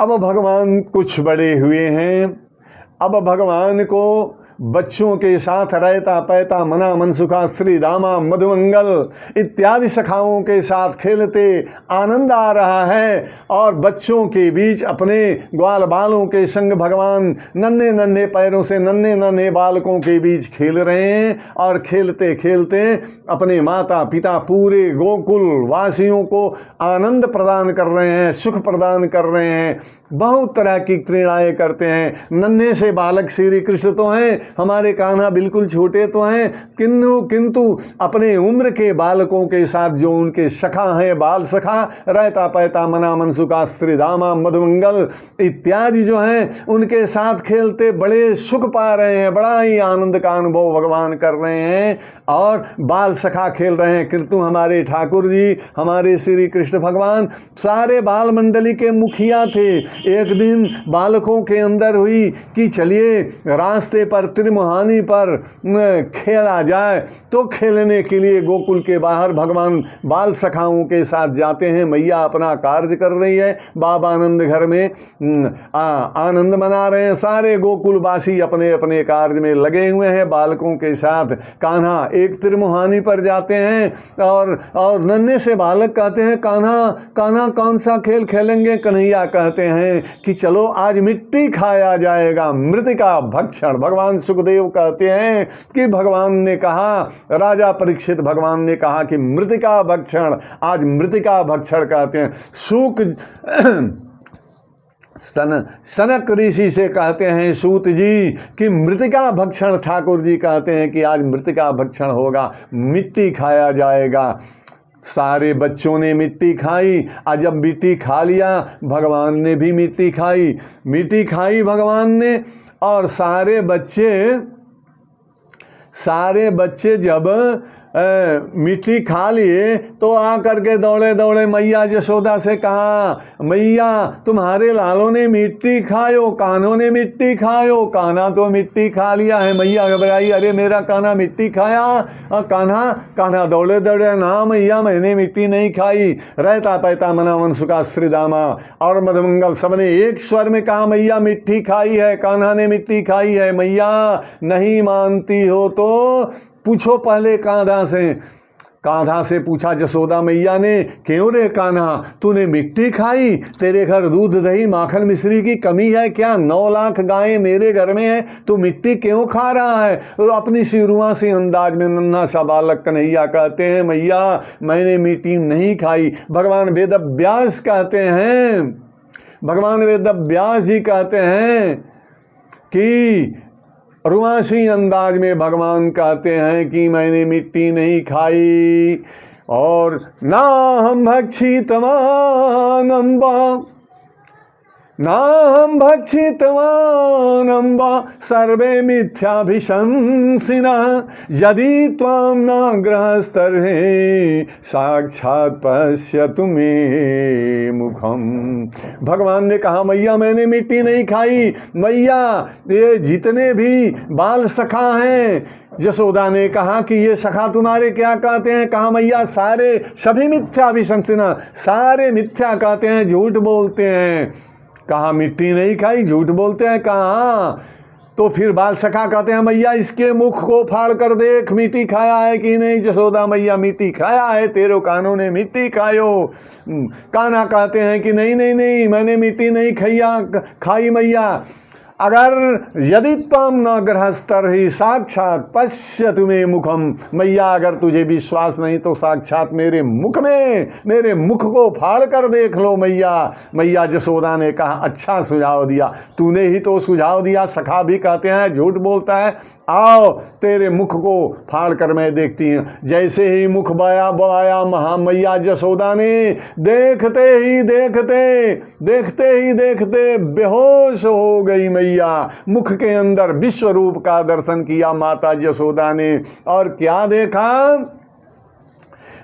अब भगवान कुछ बड़े हुए हैं, अब भगवान को बच्चों के साथ रहता पैता मना मनसुखा स्त्री दामा मधुमंगल इत्यादि सखाओं के साथ खेलते आनंद आ रहा है। और बच्चों के बीच अपने ग्वाल बालों के संग भगवान नन्हे नन्हे पैरों से नन्हे नन्हे बालकों के बीच खेल रहे हैं और खेलते खेलते अपने माता पिता पूरे गोकुल वासियों को आनंद प्रदान कर रहे हैं, सुख प्रदान कर रहे हैं, बहुत तरह की क्रीड़ाएं करते हैं। नन्हे से बालक श्री कृष्ण तो हैं, हमारे कान्हा बिल्कुल छोटे तो हैं, किंतु अपने उम्र के बालकों के साथ जो उनके सखा हैं, बाल सखा रहता पैता मना मनसुखा स्त्री दामा मधुमंगल इत्यादि जो हैं उनके साथ खेलते बड़े सुख पा रहे हैं, बड़ा ही आनंद का अनुभव भगवान कर रहे हैं और बाल सखा खेल रहे हैं। किंतु हमारे ठाकुर जी, हमारे श्री कृष्ण भगवान सारे बाल मंडली के मुखिया थे। एक दिन बालकों के अंदर हुई कि चलिए रास्ते पर त्रिमुहानी पर खेला जाए, तो खेलने के लिए गोकुल के बाहर भगवान बाल सखाओं के साथ जाते हैं। मैया अपना कार्य कर रही है, बाबा आनंद घर में आनंद मना रहे हैं, सारे गोकुलवासी अपने अपने कार्य में लगे हुए हैं बालकों के साथ। कान्हा एक त्रिमुहानी पर जाते हैं और नन्हे से बालक कहते हैं कान्हा कौन सा खेल खेलेंगे? कन्हैया कहते हैं कि चलो आज मिट्टी खाया जाएगा, मृतिका भक्षण। भगवान सुखदेव कहते हैं कि भगवान ने कहा, राजा परीक्षित भगवान ने कहा कि मृतिका भक्षण, आज मृतिका भक्षण कहते हैं। सूक सनक ऋषि से कहते हैं सूत जी कि मृतिका भक्षण, ठाकुर जी कहते हैं कि आज मृतिका भक्षण होगा, मिट्टी खाया जाएगा। सारे बच्चों ने मिट्टी खाई, आज जब मिट्टी खा लिया भगवान ने भी मिट्टी खाई भगवान ने। और सारे बच्चे जब मिट्टी खा लिए तो आकर के दौड़े दौड़े मैया यशोदा से कहा, मैया तुम्हारे लालों ने मिट्टी खायो, कान्हों ने मिट्टी खायो। कान्हा तो मिट्टी खा लिया है। मैया घबराई, अरे मेरा कान्हा मिट्टी खाया? कान्हा दौड़े दौड़े, ना मैया मैंने मिट्टी नहीं खाई। रहता पैता मना मनसुखा स्त्री दामा और मधुमंगल सबने एक स्वर में कहा, मैया मिट्टी खाई है, कान्हा ने मिट्टी खाई है। मैया नहीं मानती हो तो पूछो पहले कान्हा से पूछा यशोदा मैया ने, क्यों रे कान्हा तूने मिट्टी खाई? तेरे घर दूध दही माखन मिश्री की कमी है क्या? 9 लाख गायें मेरे घर में है, तू मिट्टी क्यों खा रहा है? तो अपनी सिरुआ से अंदाज में नन्हा सा बालक कन्हैया कहते हैं, मैया मैंने मिट्टी नहीं खाई। भगवान वेद व्यास जी कहते हैं कि रुआसी अंदाज में भगवान कहते हैं कि मैंने मिट्टी नहीं खाई। और ना हम भक्षितवानम्बा सर्वे मिथ्याभिशंसिनः यदि त्वां न ग्रहस्तर्हि साक्षात् पश्यतु मे मुखम। भगवान ने कहा, मैया मैंने मिट्टी नहीं खाई। मैया ये जितने भी बाल सखा हैं, यशोदा ने कहा कि ये सखा तुम्हारे क्या कहते हैं? कहा मैया सभी मिथ्याभिशंसिनः, सारे मिथ्या कहते हैं, झूठ बोलते हैं। कहा मिट्टी नहीं खाई, झूठ बोलते हैं। कहा तो फिर बाल सखा कहते हैं, मैया इसके मुख को फाड़ कर देख, मिट्टी खाया है कि नहीं? यशोदा मैया मिट्टी खाया है, तेरे कानों ने मिट्टी खायो। कान्हा कहते हैं कि नहीं मैंने मिट्टी नहीं खाई मैया। अगर यदि त्वं न ग्रहस्तर्हि साक्षात पश्यतु मे मुखम। मैया अगर तुझे विश्वास नहीं तो साक्षात मेरे मुख को फाड़ कर देख लो मैया यशोदा ने कहा, अच्छा सुझाव दिया, तूने ही तो सुझाव दिया। सखा भी कहते हैं झूठ बोलता है, आओ तेरे मुख को फाड़ कर मैं देखती हूँ। जैसे ही मुख बवाया मैया यशोदा ने, देखते ही देखते बेहोश हो गई मैया। मुख के अंदर विश्व रूप का दर्शन किया माता यशोदा ने। और क्या देखा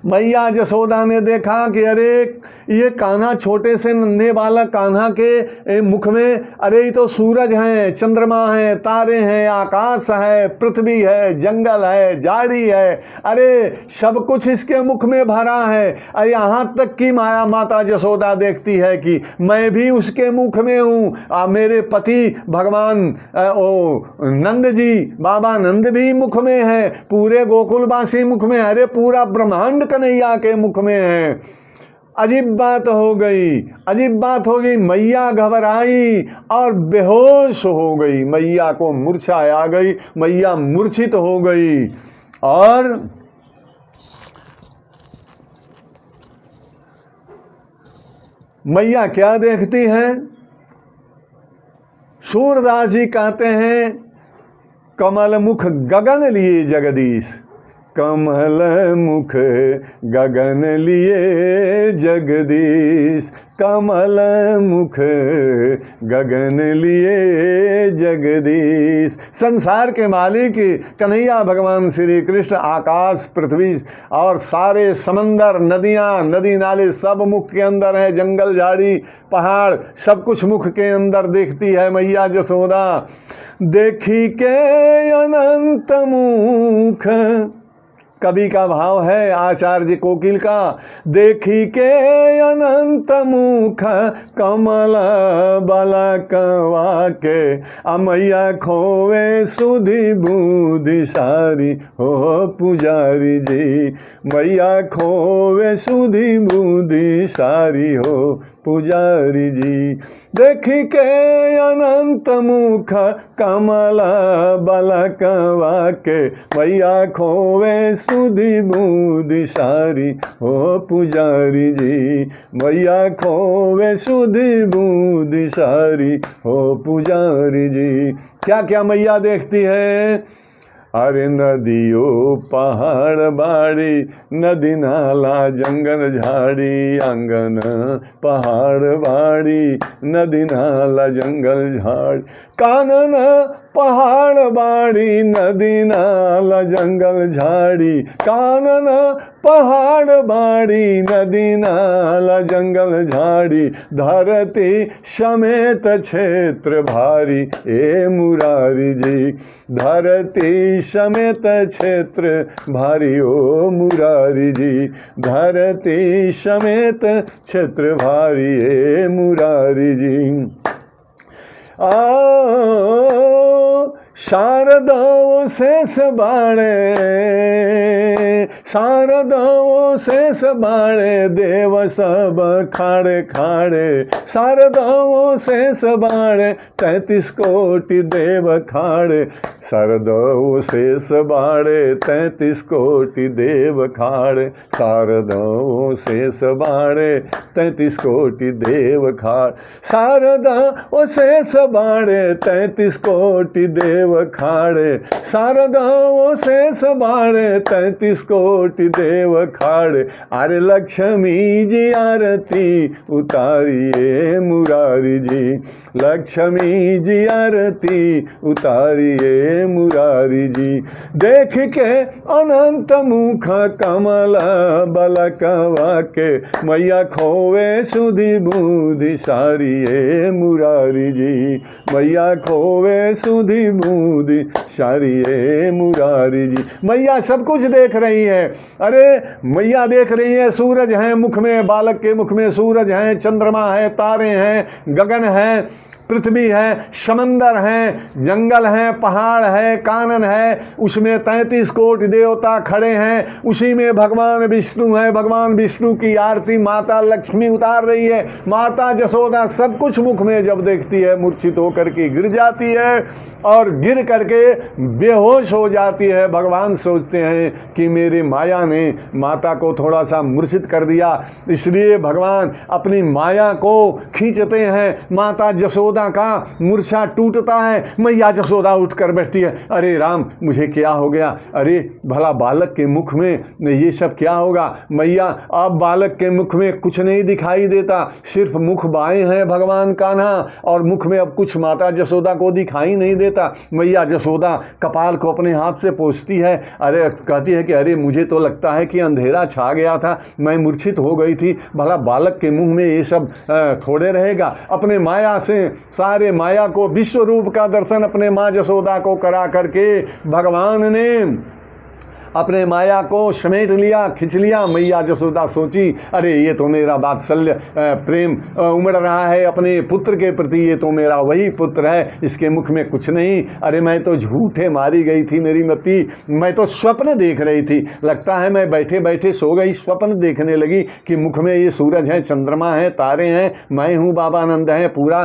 मैया जसोदा ने देखा कि अरे ये कान्हा, छोटे से नन्हे बालक कान्हा के मुख में, अरे ये तो सूरज हैं, चंद्रमा है, तारे हैं, आकाश है, पृथ्वी है, जंगल है, झाड़ी है, अरे सब कुछ इसके मुख में भरा है। यहाँ तक कि माता जसोदा देखती है कि मैं भी उसके मुख में हूँ, मेरे पति भगवान नंद जी, बाबा नंद भी मुख में है, पूरे गोकुलवासी मुख में, अरे पूरा ब्रह्मांड कन्हैया के मुख में है। अजीब बात हो गई, अजीब बात हो गई। मैया घबराई और बेहोश हो गई, मैया को मूर्छा आ गई, मैया मूर्छित हो गई। और मैया क्या देखती हैं? सूरदास जी कहते हैं, कमल मुख गगन लिए जगदीश, कमल मुख गगन लिए जगदीश, कमल मुख गगन लिए जगदीश। संसार के मालिक कन्हैया भगवान श्री कृष्ण आकाश, पृथ्वी और सारे समंदर, नदियाँ, नदी नाले सब मुख के अंदर है, जंगल झाड़ी पहाड़ सब कुछ मुख के अंदर देखती है मैया जसोदा। देखी के अनंत मुख, कवि का भाव है आचार्य कोकिल का, देखी के अनंत मुख कमल बालकवा के, मैया खोवे सुधि बुद्धि सारी हो पुजारी जी, मैया खोवे सुधि बुद्धि सारी हो पुजारी जी। देखी के अनंत मुख कमल बालकवा के, मैया खोवे सुधि बुद्धि सारी हो पुजारी जी, मैया खोवे सुधि बुद्धि सारी हो पुजारी जी। क्या क्या मैया देखती है? अरे नदियों पहाड़ बाड़ी, नदी नाला जंगल झाड़ी, आंगन पहाड़ बाड़ी, नदी नाला जंगल झाड़ी, कानन पहाड़ बाड़ी, नदी नाला जंगल झाड़ी, कानन पहाड़ बाड़ी, नदी नाला जंगल झाड़ी, धरती समेत क्षेत्र भारी ए मुरारी जी, धरती समेत क्षेत्र भारी ओ मुरारी जी, धरती समेत क्षेत्र भारी ए मुरारी जी। शारदाओ शेष बाणे, शारदाओ शेष बाणे, देव सब खाड़े खाड़े, शारदाओ शेष बाणे, 33 कोटि देव खाड़े, शारदाओ शेष बाणे, 33 कोटि देव खाड़े, शारदाओ शेष बाणे, 33 कोटि देव खाड़, शारदाओ शेष बाणे, 33 कोटि देव खाड़े, शारदाओ शेष बाणे, 33 कोटि देव खाड़े। अरे लक्ष्मी जी आरती उतारिए मुरारी जी, लक्ष्मी जी आरती उतारिए मुरारी जी। देख के अनंत मुख कमल बालकवा के, मैया खोवे सुधि बुद्धि सारी ए मुरारी जी, मैया खोवे सुधि बुद्धि सारी ए मुरारी जी। मैया सब कुछ देख रही है। अरे मैया देख रही है, सूरज है मुख में, बालक के मुख में सूरज है, चंद्रमा है, तारे हैं, गगन है, पृथ्वी है, समंदर है, जंगल है, पहाड़ है, कानन है, उसमें 33 कोटि देवता खड़े हैं, उसी में भगवान विष्णु है। भगवान विष्णु की आरती माता लक्ष्मी उतार रही है। माता जसोदा सब कुछ मुख में जब देखती है, मूर्छित होकर के गिर जाती है और गिर करके बेहोश हो जाती है। भगवान सोचते हैं कि मेरी माया ने माता को थोड़ा सा मूर्छित कर दिया, इसलिए भगवान अपनी माया को खींचते हैं। माता जसोदा यशोदा का मूर्छा टूटता है, मैया यशोदा उठकर बैठती है, अरे राम मुझे क्या हो गया, अरे भला बालक के मुख में ये सब क्या होगा। मैया अब बालक के मुख में कुछ नहीं दिखाई देता, सिर्फ मुख बाएं हैं भगवान कान्हा, और मुख में अब कुछ माता यशोदा को दिखाई नहीं देता। मैया यशोदा कपाल को अपने हाथ से पोंछती है, अरे कहती है कि अरे मुझे तो लगता है कि अंधेरा छा गया था, मैं मूर्छित हो गई थी, भला बालक के मुंह में ये सब थोड़े रहेगा। अपने माया से सारे माया को विश्व रूप का दर्शन अपने माँ यशोदा को करा करके भगवान ने अपने माया को समेट लिया, खिंच लिया। मैया यशोदा सोची, अरे ये तो मेरा वात्सल्य प्रेम उमड़ रहा है अपने पुत्र के प्रति, ये तो मेरा वही पुत्र है, इसके मुख में कुछ नहीं। अरे मैं तो झूठे मारी गई थी मेरी मती, मैं तो स्वप्न देख रही थी, लगता है मैं बैठे बैठे सो गई, स्वप्न देखने लगी कि मुख में ये सूरज है, चंद्रमा है, तारे हैं, मैं हूँ, बाबानंद है, पूरा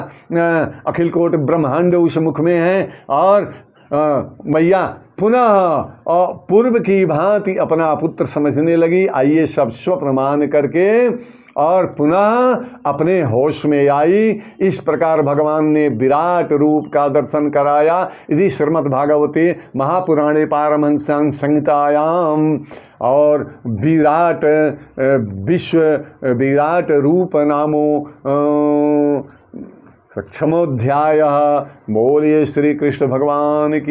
अखिल कोट ब्रह्मांड उस मुख में है। और मैया पुनः पूर्व की भांति अपना पुत्र समझने लगी। आइए सब स्वप्न मान करके और पुनः अपने होश में आई। इस प्रकार भगवान ने विराट रूप का दर्शन कराया। यदि श्रीमद्भागवते महापुराणे पारमहंस्यां संहितायाम और विराट रूप नामो क्षमोध्याय। बोलिए श्री कृष्ण भगवान की।